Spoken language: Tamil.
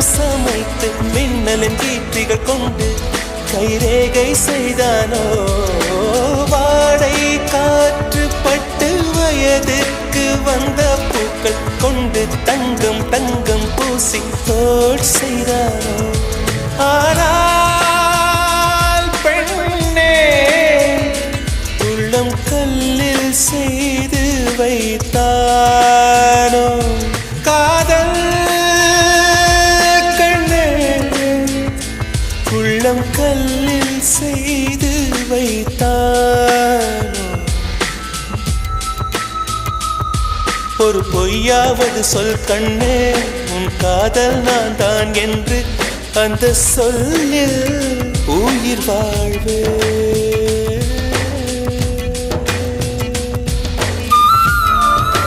சமைத்து மின்னலின் கீர்த்திகள் கொண்டு கைரேகை செய்தானோ வாடை காற்று பட்டு வயதுக்கு வந்த பூக்கள் கொண்டு தங்கம் தங்கம் பூசி தோல் செய்தானோ ஆனால் பெண்ணே உள்ளம் கல்லில் செய்து வைத்தானோ காதல் கண்ணே உள்ளம் கல்லில் செய்து வைத்தானோ ஒரு பொய்யாவது சொல் கண்ணே உன் காதல் நான் தான் என்று அந்த சொல்லில் உயிர் வாழ்வே